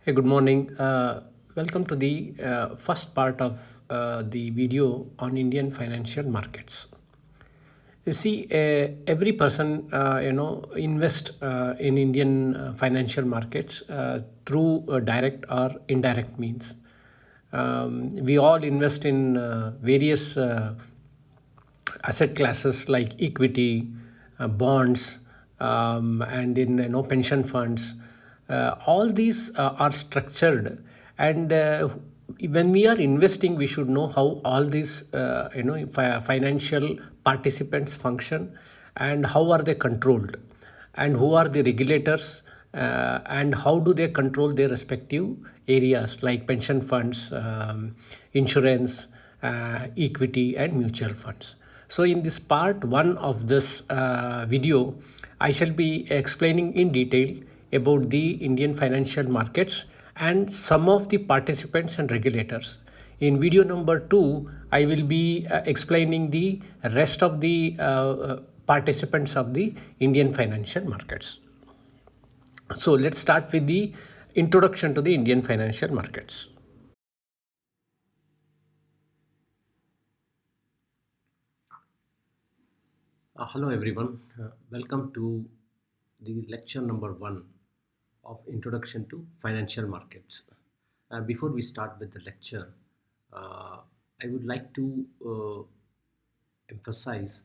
Hey, good morning. Welcome to the first part of the video on Indian financial markets. You see, every person, invest in Indian financial markets through direct or indirect means. We all invest in various asset classes like equity, bonds, and in pension funds. All these are structured, and when we are investing, we should know how all these financial participants function, and how are they controlled, and who are the regulators, and how do they control their respective areas like pension funds, insurance, equity, and mutual funds. So, in this part one of this video, I shall be explaining in detail about the Indian financial markets and some of the participants and regulators. In video number two, I will be explaining the rest of the participants of the Indian financial markets. So, let's start with the introduction to the Indian financial markets. Hello everyone, welcome to the lecture number one of Introduction to Financial Markets. Before we start with the lecture, I would like to emphasize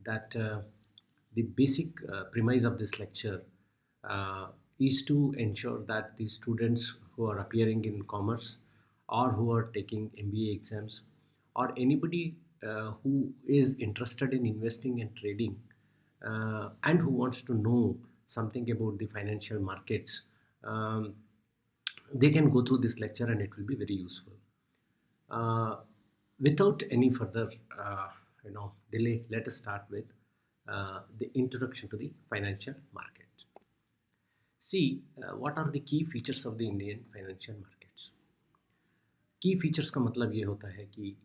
that the basic premise of this lecture is to ensure that the students who are appearing in commerce or who are taking MBA exams or anybody who is interested in investing and trading and who wants to know something about the financial markets, they can go through this lecture and it will be very useful. Uh, Without any further delay, let us start with the introduction to the financial market. See, what are the key features of the Indian financial markets? की features का मतलब ये होता है कि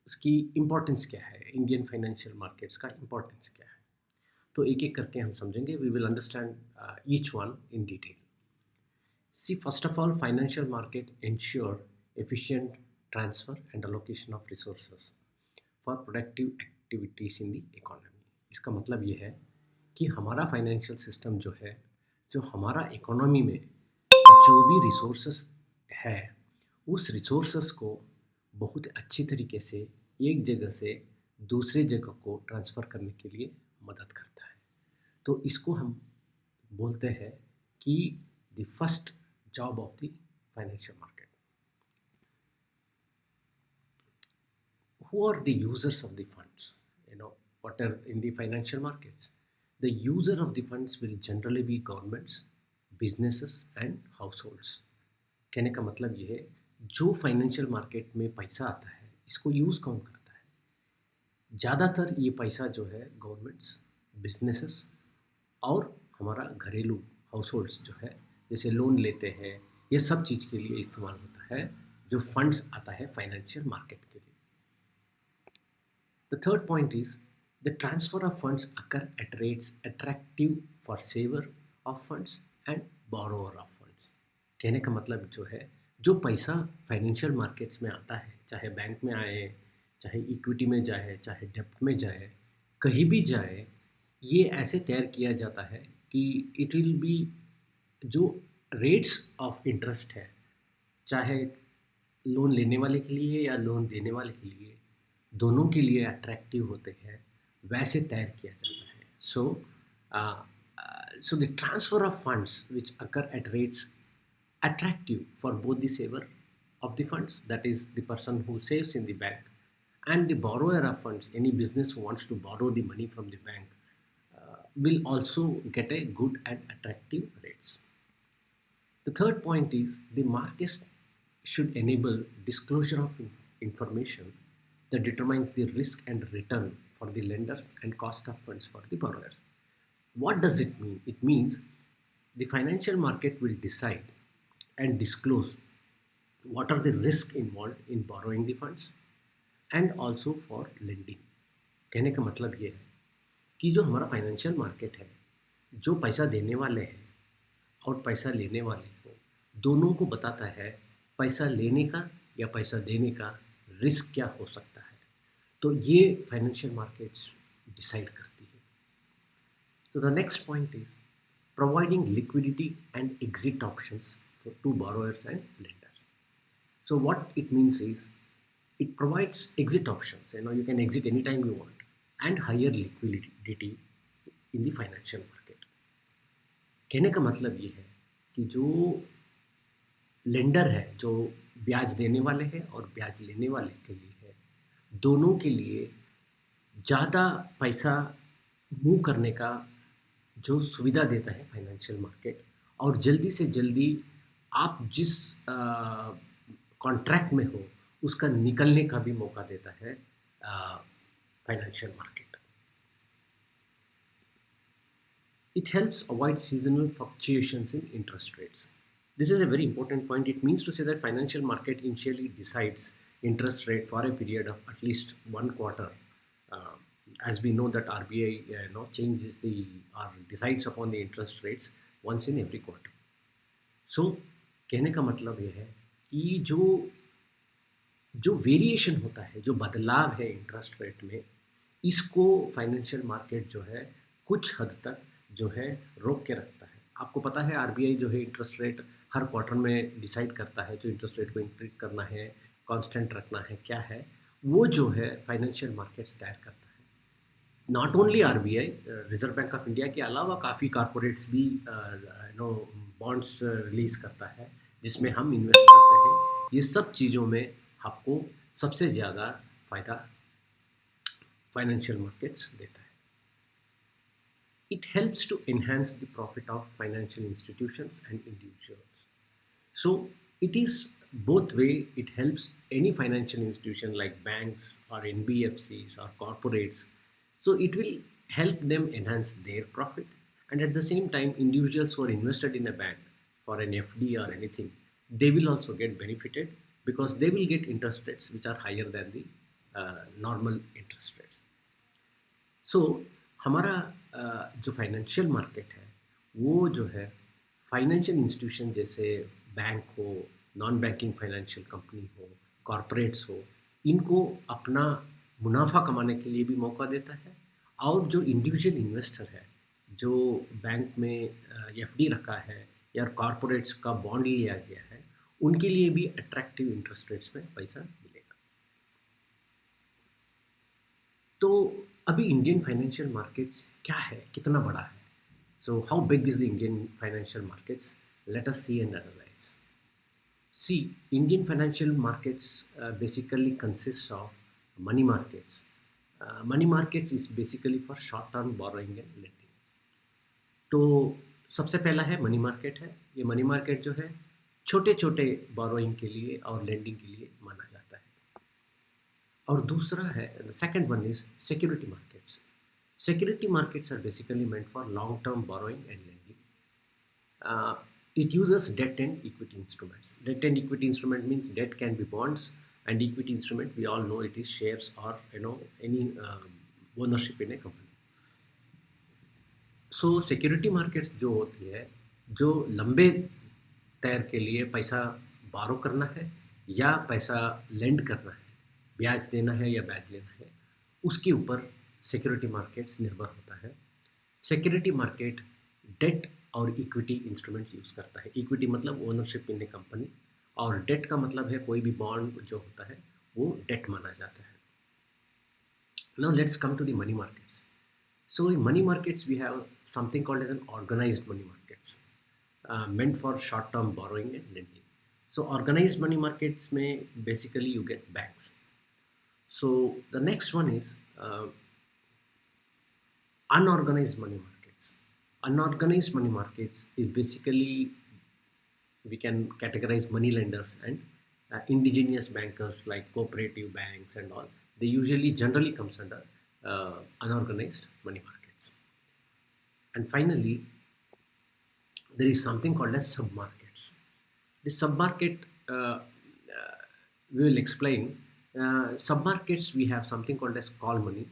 इसकी importance क्या है, इंडियन फाइनेंशियल मार्केट्स का इम्पोर्टेंस क्या है. तो एक एक करके हम समझेंगे. We will understand each one in detail. See, first of all, financial market ensure efficient transfer and allocation of resources for productive activities in the economy. इसका मतलब ये है कि हमारा फाइनेंशियल सिस्टम जो है, जो हमारा इकोनॉमी में जो भी रिसोर्सेस है, उस रिसोर्सेस को बहुत अच्छी तरीके से एक जगह से दूसरे जगह को ट्रांसफ़र करने के लिए मदद करता है. तो इसको हम बोलते हैं कि the first job of the financial market. Who are the users of the funds? What are in the financial markets? The user of the funds will generally be governments, businesses and households. कहने का मतलब ये है, जो financial market में पैसा आता है, इसको यूज़ कौन करता है? ज़्यादातर ये पैसा जो है गवर्नमेंट्स, बिजनेसेस और हमारा घरेलू हाउस होल्ड्स जो है, जैसे लोन लेते हैं, ये सब चीज़ के लिए इस्तेमाल होता है, जो फंड्स आता है फाइनेंशियल मार्केट के लिए. The third point is the transfer of funds occur at rates attractive for saver of funds and borrower of funds. कहने का मतलब जो है, जो पैसा फाइनेंशियल मार्केट्स में आता है, चाहे बैंक में आए, चाहे इक्विटी में जाए, चाहे डेप्ट में जाए, कहीं भी जाए, ये ऐसे तैयार किया जाता है कि इट विल बी, जो रेट्स ऑफ इंटरेस्ट है, चाहे लोन लेने वाले के लिए या लोन देने वाले के लिए, दोनों के लिए अट्रैक्टिव होते हैं, वैसे तैयार किया जाता है. So the transfer of funds which occur at rates attractive for both the saver of the funds, that is the person who saves in the bank, and the borrower of funds, any business who wants to borrow the money from the bank, will also get a good and attractive rates. The third point is the market should enable disclosure of information that determines the risk and return for the lenders and cost of funds for the borrowers. What does it mean? It means the financial market will decide and disclose what are the risks involved in borrowing the funds and also for lending. कहने का मतलब ये है कि जो हमारा financial market है, जो पैसा देने वाले हैं और पैसा लेने वाले को दोनों को बताता है पैसा लेने का या पैसा देने का रिस्क क्या हो सकता है। तो ये फाइनेंशियल मार्केट्स डिसाइड करती है। So the next point is providing liquidity and exit options for to borrowers and lenders. So what it means is it provides exit options. You can exit anytime you want and higher liquidity in the financial market. कहने का मतलब ये है कि जो lender है, जो ब्याज देने वाले हैं और ब्याज लेने वाले के लिए है, दोनों के लिए ज़्यादा पैसा मूव करने का जो सुविधा देता है फाइनेंशियल मार्केट, और जल्दी से जल्दी आप जिस कॉन्ट्रैक्ट में हो उसका निकलने का भी मौका देता है financial market. It helps avoid seasonal fluctuations in interest rates. This is a very important point. It means to say that financial market initially decides interest rate for a period of at least 1 quarter. Uh, as we know that RBI changes the or decides upon the interest rates once in every quarter. So कहने का मतलब ये है कि जो variation होता है, जो बदलाव है इंटरेस्ट रेट में, इसको फाइनेंशियल मार्केट जो है कुछ हद तक जो है रोक के रखता है। आपको पता है आरबीआई जो है इंटरेस्ट रेट हर क्वार्टर में डिसाइड करता है, जो इंटरेस्ट रेट को इंक्रीज करना है, कांस्टेंट रखना है, क्या है वो जो है फाइनेंशियल मार्केट्स तैयार करता है। Not only RBI, reserve bank of India के अलावा काफ़ी कॉरपोरेट्स भी बॉन्ड्स रिलीज करता है जिसमें हम इन्वेस्ट करते हैं। ये सब चीज़ों में आपको सबसे ज़्यादा फायदा फाइनेंशियल मार्केट्स देता है। It helps to enhance the profit of financial institutions and individuals. So it is both way. It helps any financial institution like banks or NBFCs or corporates. So it will help them enhance their profit, and at the same time individuals who are invested in a bank for an FD or anything, they will also get benefited because they will get interest rates which are higher than the normal interest rates. सो हमारा जो financial market है वो जो है financial institution जैसे bank हो, non banking financial company हो, corporates हो, इनको अपना मुनाफा कमाने के लिए भी मौका देता है, और जो इंडिविजुअल इन्वेस्टर है जो बैंक में एफडी रखा है या कॉरपोरेट्स का बॉन्ड लिया गया है, उनके लिए भी अट्रैक्टिव इंटरेस्ट रेट्स में पैसा मिलेगा। तो अभी इंडियन फाइनेंशियल मार्केट्स क्या है, कितना बड़ा है? So how big is the Indian financial markets? Let us see and analyse. See, Indian financial markets basically consist of money markets. Money markets is basically for short term borrowing and lending. तो सबसे पहला है money market है. ये money market जो है छोटे छोटे बोरोइंग के लिए और लेंडिंग के लिए माना जाता है. और दूसरा है, the second one is security markets. Security markets are basically meant for long-term borrowing and lending. It uses debt and equity instruments. Debt and equity instrument means debt can be bonds, and equity instrument we all know it is shares or any ownership in a company. So security markets जो होती है, जो लंबे तैर के लिए पैसा बारो करना है या पैसा लेंड करना है, ब्याज देना है या ब्याज लेना है, उसके ऊपर सिक्योरिटी मार्केट्स निर्भर होता है. सिक्योरिटी मार्केट डेट और इक्विटी इंस्ट्रूमेंट्स यूज़ करता है. इक्विटी मतलब ओनरशिप इन ए कंपनी, और डेट का मतलब है कोई भी बॉन्ड जो होता है वो डेट माना जाता है. Now let's come to the money markets. So in money markets we have something called as an organised money markets meant for short term borrowing and lending. So organized money markets में basically you get banks. So the next one is unorganized money markets. Unorganized money markets is basically, we can categorize money lenders and indigenous bankers like cooperative banks and all. They usually generally comes under unorganized money markets. And finally, there is something called as submarkets. The submarket we will explain. Submarkets, we have something called as call money.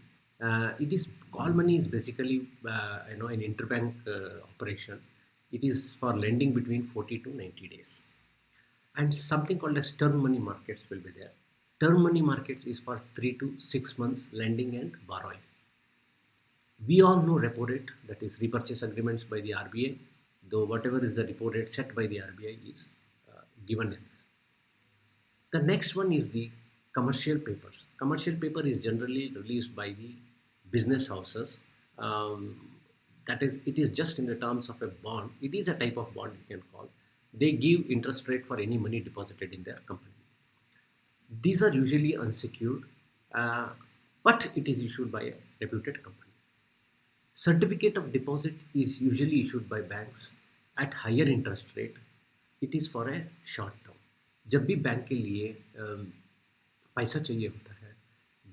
Call money is basically an interbank operation. It is for lending between 40 to 90 days. and something called as term money markets will be there. Term money markets is for 3 to 6 months lending and borrowing. We all know repo rate, that is repurchase agreements by the RBI, though whatever is the repo rate set by the RBI is given in this. The next one is the commercial papers. Commercial paper is generally released by the business houses. Um, that is, it is just in the terms of a bond. It is a type of bond you can call. They give interest rate for any money deposited in their company. These are usually unsecured, uh, but it is issued by a reputed company. Certificate of deposit is usually issued by banks at higher interest rate. It is for a short term. जब भी bank के लिए पैसा चाहिए होता है,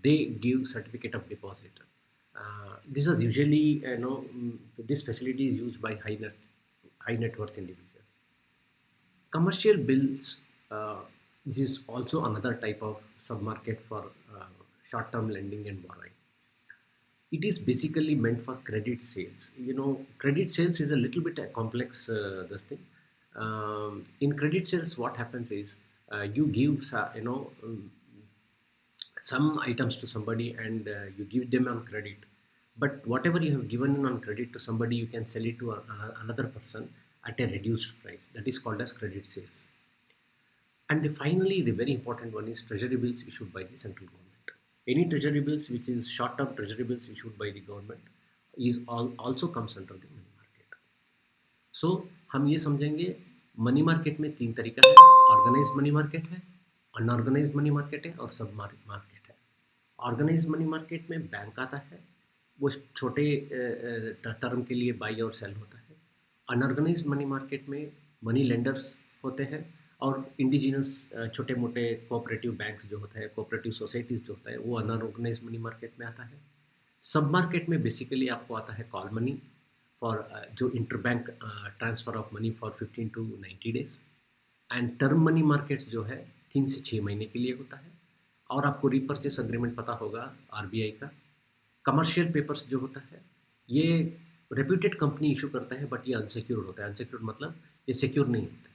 they give certificate of deposit. This is usually, this facility is used by high net worth individuals. Commercial bills, this is also another type of submarket for short term lending and borrowing. It is basically meant for credit sales. Credit sales is a little bit a complex this thing. In credit sales, what happens is you give some items to somebody, and you give them on credit. But whatever you have given on credit to somebody, you can sell it to another person at a reduced price. That is called as credit sales. And finally, the very important one is treasury bills issued by the central government. Any treasury bills which is short-term treasury bills issued by the government also comes under the money market. So हम ये समझेंगे, money market में 3 तरीका है. Organised money market है, unorganised money market है, और सब मार्केट है. ऑर्गेनाइज्ड मनी मार्केट में बैंक आता है, वो छोटे टर्म के लिए बाई और सेल होता है. अनऑर्गेनाइज्ड मनी मार्केट में मनी लेंडर्स होते हैं, और इंडिजिनस छोटे मोटे कोऑपरेटिव बैंक्स जो होता है, कोऑपरेटिव सोसाइटीज़ जो होता है, वो अनऑर्गेनाइज्ड मनी मार्केट में आता है. सब मार्केट में बेसिकली आपको आता है कॉल मनी फॉर जो interbank transfer of money for 15 to 90 days. And term money markets जो है 3 से 6 महीने के लिए होता है. और आपको रिपर्चेस अग्रीमेंट पता होगा RBI का. कमर्शियल पेपर्स जो होता है, ये रेप्यूटेड कंपनी इशू करता है, बट ये अनसिक्योर्ड होता है. अनसिक्योर्ड मतलब ये सिक्योर नहीं होता.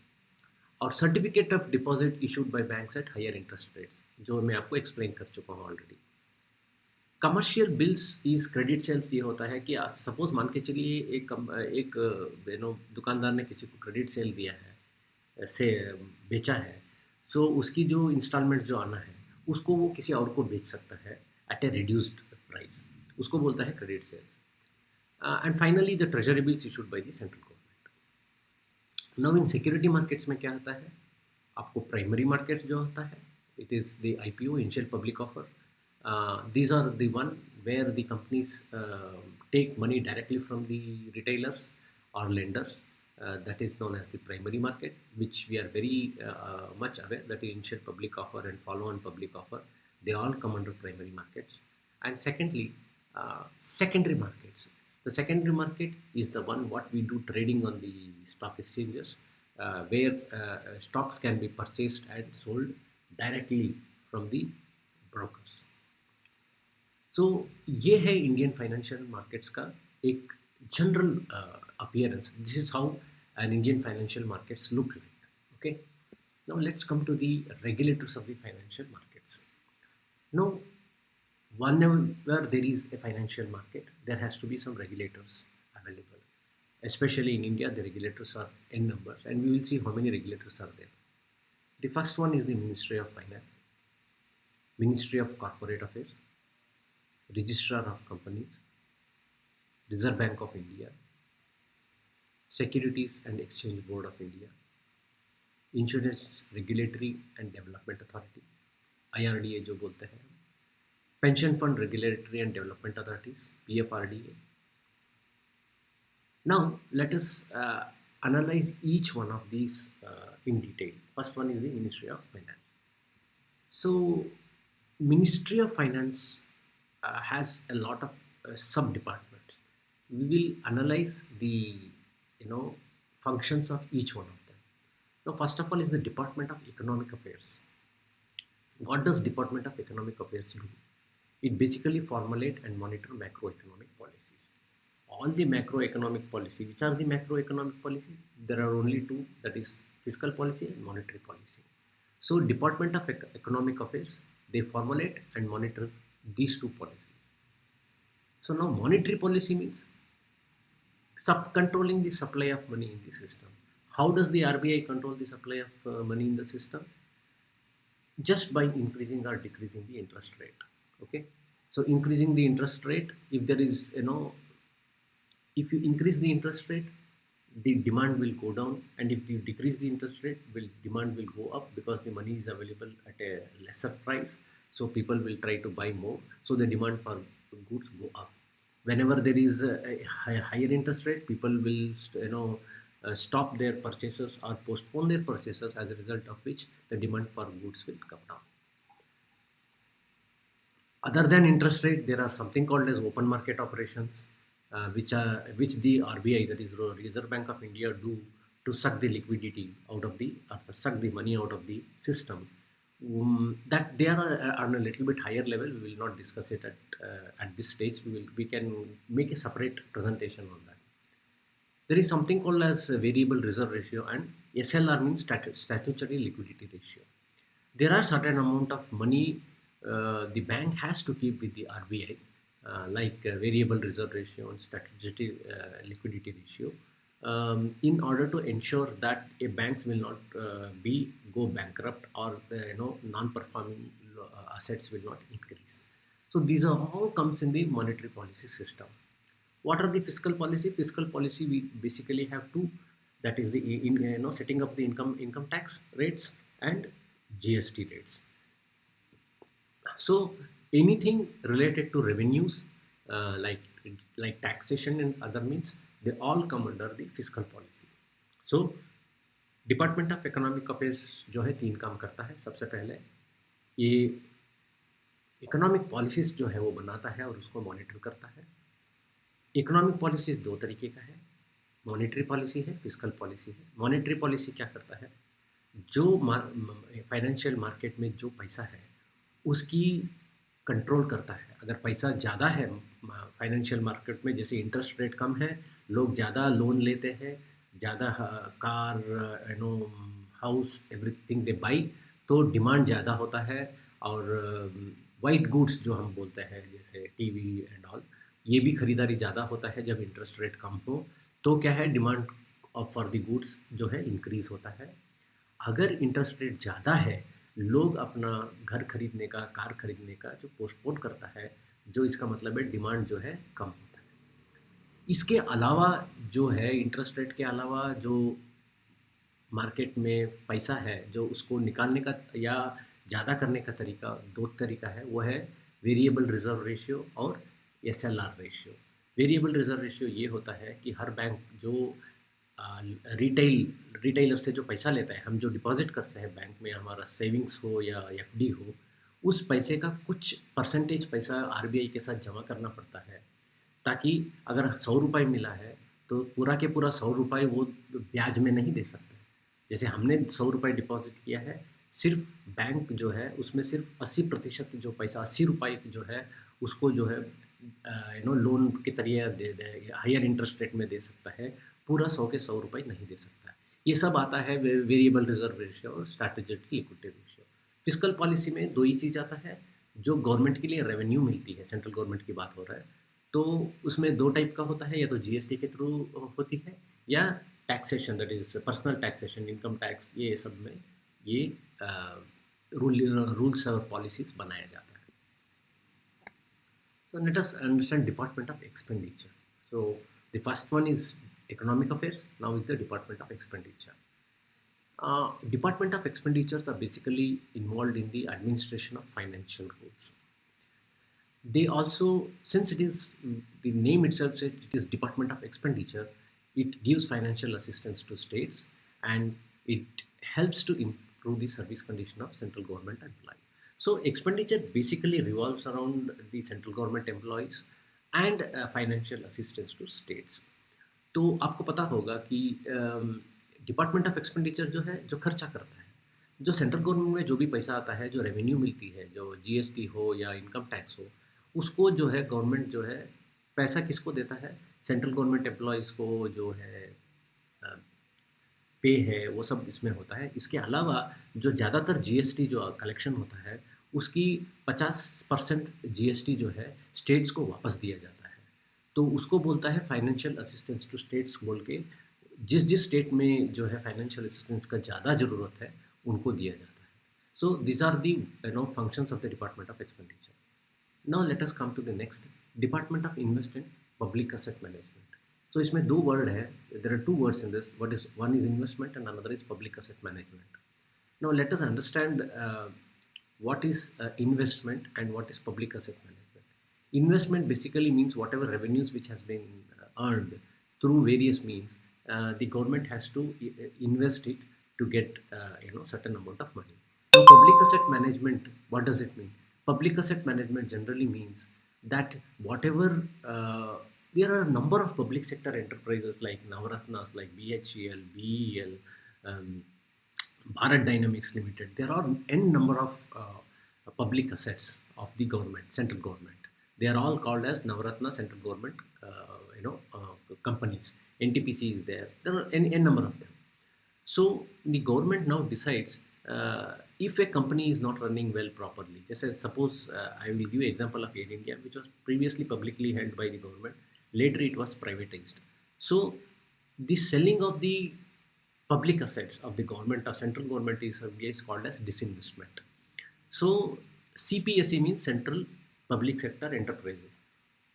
और certificate of deposit issued by banks at higher interest rates, जो मैं आपको एक्सप्लेन कर चुका हूँ already. Commercial bills is credit sales. ये होता है कि सपोज मान के चलिए एक दुकानदार ने किसी को क्रेडिट सेल दिया है, से बेचा है. सो उसकी जो इंस्टॉलमेंट जो आना है, उसको वो किसी और को बेच सकता है एट ए रिड्यूस्ड प्राइस. उसको बोलता है credit sales. And finally the treasury bills issued by the central government. Now in security markets में क्या होता है, आपको प्राइमरी मार्केट्स जो होता है, it is the IPO, initial public offer. These are the one where the companies take money directly from the retailers or lenders. That is known as the primary market, which we are very much aware that the initial public offer and follow-on public offer, they all come under primary markets. And secondly, secondary markets. The secondary market is the one what we do trading on the stock exchanges, where stocks can be purchased and sold directly from the brokers. So ये है Indian financial markets का एक general appearance. This is how an Indian financial markets look like. Okay, now let's come to the regulators of the financial markets. Now whenever there is a financial market, there has to be some regulators available. Especially in India, the regulators are in numbers, and we will see how many regulators are there. The first one is the Ministry of Finance, Ministry of Corporate Affairs, Registrar of Companies, Reserve Bank of India, Securities and Exchange Board of India, Insurance Regulatory and Development Authority, IRDA जो बोलते हैं, Pension Fund Regulatory and Development Authorities, PFRDA. Now let us analyze each one of these in detail. First one is the Ministry of Finance. So Ministry of Finance has a lot of sub-departments. We will analyze the functions of each one of them. Now, first of all is the Department of Economic Affairs. What does Department of Economic Affairs do? It basically formulate and monitor macroeconomic policies. All the macroeconomic policy. Which are the macroeconomic policy? There are only two. That is fiscal policy and monetary policy. So Department of Economic Affairs, they formulate and monitor these two policies. So now monetary policy means controlling the supply of money in the system. How does the RBI control the supply of money in the system? Just by increasing or decreasing the interest rate. Okay, so increasing the interest rate, if there is, if you increase the interest rate, the demand will go down, and if you decrease the interest rate, demand will go up, because the money is available at a lesser price, so people will try to buy more, so the demand for goods go up. Whenever there is a higher interest rate, people will stop their purchases or postpone their purchases, as a result of which the demand for goods will come down. Other than interest rate, there are something called as open market operations, which the RBI, that is Reserve Bank of India, do to suck the liquidity out of the, or suck the money out of the system. That they are on a little bit higher level. We will not discuss it at this stage. We can make a separate presentation on that. There is something called as variable reserve ratio, and SLR means statutory liquidity ratio. There are certain amount of money the bank has to keep with the RBI, like variable reserve ratio and statutory liquidity ratio, in order to ensure that a banks will not go bankrupt, or non-performing assets will not increase. So these are all comes in the monetary policy system. What are the fiscal policy? Fiscal policy, we basically have two, that is the setting up the income tax rates and GST rates. So anything related to revenues, like taxation and other means, they all come under the fiscal policy. So department of economic affairs जो है तीन काम करता है. सबसे पहले ये economic policies जो है वो बनाता है और उसको मॉनिटर करता है. इकोनॉमिक पॉलिसीज दो तरीके का है, मॉनेटरी पॉलिसी है, फिस्कल पॉलिसी है. मॉनेटरी पॉलिसी क्या करता है, जो फाइनेंशियल मार्केट में जो पैसा है उसकी कंट्रोल करता है. अगर पैसा ज़्यादा है फाइनेंशियल मार्केट में, जैसे इंटरेस्ट रेट कम है, लोग ज़्यादा लोन लेते हैं, ज़्यादा car house everything they by, तो डिमांड ज़्यादा होता है. और वाइट गुड्स जो हम बोलते हैं जैसे टीवी एंड ऑल, ये भी खरीदारी ज़्यादा होता है जब इंटरेस्ट रेट कम हो. तो क्या है, डिमांड फॉर द गुड्स जो है इंक्रीज़ होता है. अगर इंटरेस्ट रेट ज़्यादा है, लोग अपना घर खरीदने का, कार खरीदने का जो पोस्टपोन करता है, जो इसका मतलब है डिमांड जो है कम होता है. इसके अलावा जो है, इंटरेस्ट रेट के अलावा जो मार्केट में पैसा है, जो उसको निकालने का या ज़्यादा करने का तरीका, दो तरीका है. वो है वेरिएबल रिजर्व रेशियो और SLR ratio. Variable reserve ratio ये होता है कि हर बैंक जो रिटेलर से जो पैसा लेता है, हम जो डिपॉजिट करते हैं बैंक में, हमारा सेविंग्स हो या FD हो, उस पैसे का कुछ परसेंटेज पैसा RBI के साथ जमा करना पड़ता है, ताकि अगर 100 रुपये मिला है तो पूरा के पूरा 100 रुपये वो ब्याज में नहीं दे सकते. जैसे हमने 100 रुपये डिपॉजिट किया है, सिर्फ बैंक जो है उसमें सिर्फ 80% जो पैसा, 80 रुपये जो है उसको जो है लोन के तरीके दे हायर इंटरेस्ट रेट में दे सकता है. पूरा 100 के 100 रुपये नहीं दे सकता है. ये सब आता है वेरिएबल रिजर्व रेशियो और strategic liquidity ratio. Fiscal policy में दो ही चीज़ आता है. जो गवर्नमेंट के लिए रेवेन्यू मिलती है, सेंट्रल गवर्नमेंट की बात हो रहा है, तो उसमें दो टाइप का होता है, या तो GST के थ्रू होती है, या taxation, that is personal taxation, income tax, ये सब में ये रूल्स और पॉलिसीज बनाया जाता है. So let us understand Department of Expenditure. So the first one is Economic Affairs. Now is the Department of Expenditure. Department of Expenditures are basically involved in the administration of financial rules. They also, since it is, the name itself says it is Department of Expenditure, it gives financial assistance to states, and it helps to improve the service condition of central government employees. So expenditure basically revolves around the central government employees and financial assistance to states. तो आपको पता होगा कि department of expenditure जो है, जो खर्चा करता है, जो सेंट्रल गवर्नमेंट में जो भी पैसा आता है, जो रेवेन्यू मिलती है, जो GST हो या इनकम टैक्स हो, उसको जो है गवर्नमेंट जो है पैसा किसको देता है, सेंट्रल गवर्नमेंट एम्प्लॉयज़ को जो है पे है वो सब इसमें होता है। इसके अलावा जो ज़्यादातर जीएसटी जो कलेक्शन होता है उसकी 50% जीएसटी जो है स्टेट्स को वापस दिया जाता है। तो उसको बोलता है फाइनेंशियल असिस्टेंस टू स्टेट्स बोल के। जिस जिस स्टेट में जो है फाइनेंशियल असिस्टेंस का ज़्यादा ज़रूरत है उनको दिया जाता है। So this are the functions of the department of expenditure. Now let us come to the next Department of Investment, Public Asset Management. So इसमें दो वर्ड है, there are two words in this. One is investment and another is public asset management. Now let us understand what is investment and what is public asset management. Investment basically means whatever revenues which has been earned through various means, the government has to invest it to get certain amount of money. Now public asset management, what does it mean? Public asset management generally means that whatever there are a number of public sector enterprises like Navaratnas, like BHEL, BEL, um, Bharat Dynamics Limited. There are n number of public assets of the government, central government. They are all called as Navaratna central government, companies. NTPC is there. There are n number of them. So the government now decides if a company is not running well properly. Just as suppose I will give you example of Air India, which was previously publicly held by the government. Later it was privatized. So the selling of the public assets of the government or central government is called as disinvestment. So CPSE means Central Public Sector Enterprises.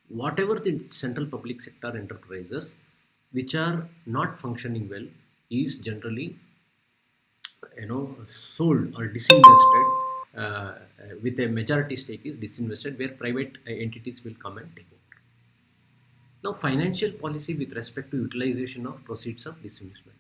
Whatever the central public sector enterprises which are not functioning well is generally sold or disinvested with a majority stake is disinvested where private entities will come and take over. Now financial policy with respect to utilization of proceeds of disinvestment.